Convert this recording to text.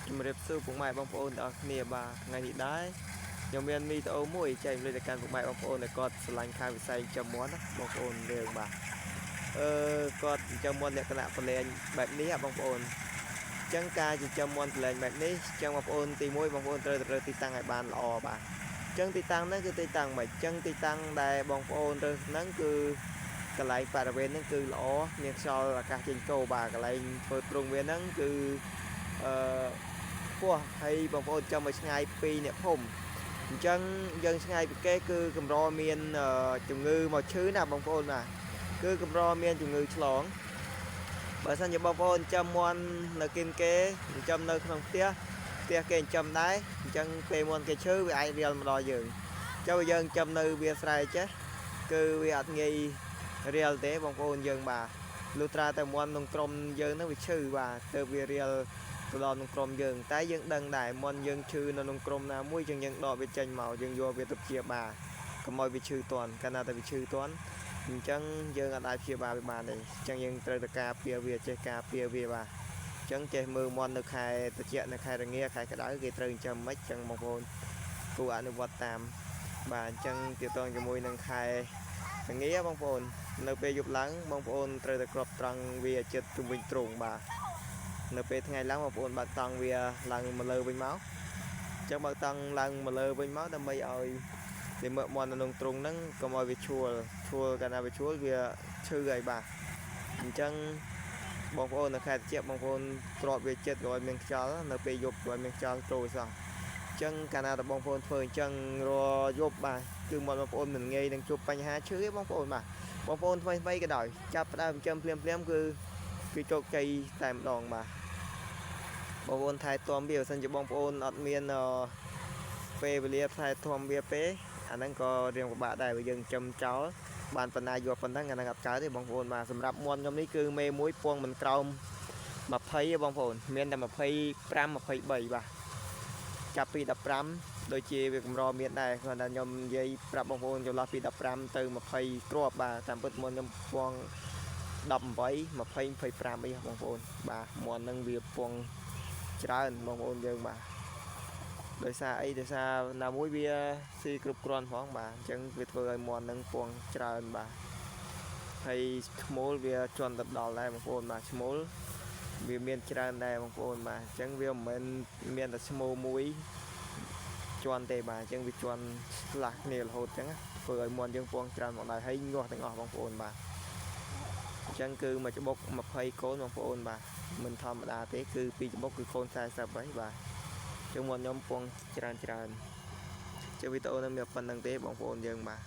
ជំរាបសួរពុកម៉ែបងប្អូនទាំងអស់គ្នាបាទថ្ងៃនេះដែរខ្ញុំមានវីដេអូមួយចែកលេខទៅកាន់ពុកម៉ែបងប្អូនដែលគាត់ឆ្លាញ់ខាងវិស័យចំមាន់ណាបងប្អូនយើងបាទគាត់ចំមាន់លក្ខណៈប្រឡែងបែបនេះបងប្អូនអញ្ចឹងការចិញ្ចឹមមាន់ប្រឡែងបែបនេះអញ្ចឹងបងប្អូនទី1បងប្អូនត្រូវរើសទីតាំងឲ្យបានល្អបាទអញ្ចឹងទីតាំងហ្នឹងគឺទីតាំងមិនអញ្ចឹងទីតាំងដែលបងប្អូនរើសហ្នឹងគឺកន្លែងបរិវេណហ្នឹងគឺល្អមានខ្យល់អាកាសចេញចូលបាទកន្លែងធ្វើទ្រុងវាហ្នឹងគឺពោះហើយបងប្អូនចាំឲ្យឆ្ងាយពីអ្នកភូមិអញ្ចឹងយើងឆ្ងាយពីគេគឺកម្រមានជំងឺមកឈឺណាបងប្អូនបាទគឺកម្រមានជំងឺឆ្លងបើសិនជាបងប្អូនចាំមាន់នៅគិនគេចាំនៅក្នុងផ្ទះគេចាំដែរអញ្ចឹងពេលមាន់គេឈឺវាអាចរៀលមកដល់យើងចាំយើងចាំនៅវាស្រែចេះគឺវាអត់ងាយរៀលទេបងប្អូនយើងបាទលុះត្រាតែមាន់ក្នុងក្រុមយើងនឹងវាឈឺបាទទៅវារៀលទៅដល់ក្នុងក្រុមយើងតែយើងដឹងដែរមាន់យើងឈឺនៅក្នុងក្រុមណាមួយយើងដកវាចេញមកយើងយកវាទៅព្យាបាលកុំឲ្យវាឈឺតន់កាលណាតែវាឈឺតន់អញ្ចឹងយើងអាចព្យាបាលវាបានទេអញ្ចឹងយើងត្រូវតែការពារវាចេះការពារវាបាទអញ្ចឹងចេះមើលមាន់នៅខែត្រជាក់នៅខែរងាខែក្តៅគេត្រូវចិញ្ចឹមមិនអញ្ចឹងបងប្អូនគួរអនុវត្តតាមបាទអញ្ចឹងទាក់ទងជាមួយនឹងខែរងាបងប្អូននៅពេលយប់ឡើងបងប្អូនត្រូវតែគ្របត្រង់វាចិត្តជុំវិញទ្រុងបាទនៅពេលថ្ងៃឡើងបងប្អូនបើកតង់វាឡើងមកលើវិញមកអញ្ចឹងបើកតង់ឡើងមកលើវិញមកដើម្បីឲ្យវាមើលមាន់នៅក្នុងទ្រុងហ្នឹងកុំឲ្យវាឈួលកាលណាវាឈួលវាឈឺហើយបាទអញ្ចឹងបងប្អូននៅខេត្តជាបងប្អូនគ្របវាចិត្តឲ្យមានខ្យល់នៅពេលយប់ឲ្យមានខ្យល់ចូលសោះអញ្ចឹងកាលណាបងប្អូនធ្វើអញ្ចឹងរាល់យប់បាទគឺមកបងប្អូនមិនងាយនឹងជួបបញ្ហាឈឺទេបងប្អូនបាទបងប្អូនថ្មីក៏ដោយចាប់ផ្ដើមចិញ្ចឹមភ្លាមគឺជោគជ័យតែម្ដងបាទបងប្អូនថែទាំវាបើសិនជាបងប្អូនអត់មានពេលវេលាថែទាំវាពេកអាហ្នឹងក៏រៀងពិបាកដែរបើយើងចិញ្ចឹមចោលបានប៉ុណ្ណាយកប៉ុណ្ណឹងអាហ្នឹងអត់កើតទេបងប្អូនបាទសម្រាប់មាន់ខ្ញុំនេះគឺមេមួយពងមិនក្រោម20ទេបងប្អូនមានតែ25 23បាទចាប់ពី15ដូចជាវាកម្រមានដែរគាត់ថាខ្ញុំនិយាយប្រាប់បងប្អូនចន្លោះពី15ទៅ20គ្រាប់បាទតាមពិតមុនខ្ញុំពង18 20 25អីបងប្អូនបាទមាន់ហ្នឹងវាពងច្រើនបងប្អូនយើងបាទដោយសារអីដោយសារណាមួយវាស៊ីគ្រប់គ្រាន់ផងបាទអញ្ចឹងវាធ្វើឲ្យមាន់ហ្នឹងពងច្រើនបាទហើយឈ្មោលវាជន់ទៅដល់ដែរបងប្អូនបាទឈ្មោលវាមានច្រើនដែរបងប្អូនបាទអញ្ចឹងវាមិនមែនមានតែឈ្មោះមួយជន់ទេបាទអញ្ចឹងវាជន់ឆ្លាស់គ្នារហូតអញ្ចឹងធ្វើឲ្យមាន់យើងពងច្រើនមកដែរហើយងាស់ទាំងអស់បងប្អូនបាទអញ្ចឹងគឺមួយច្បុក20កូនបងប្អូនបាទមិនធម្មតាទេគឺពីច្បុកគឺកូន40ហើយបាទចឹងមាន់ខ្ញុំពងច្រើនជាវីដេអូនេះមានប៉ុណ្្នឹងទេបងប្អូនយើងបាទ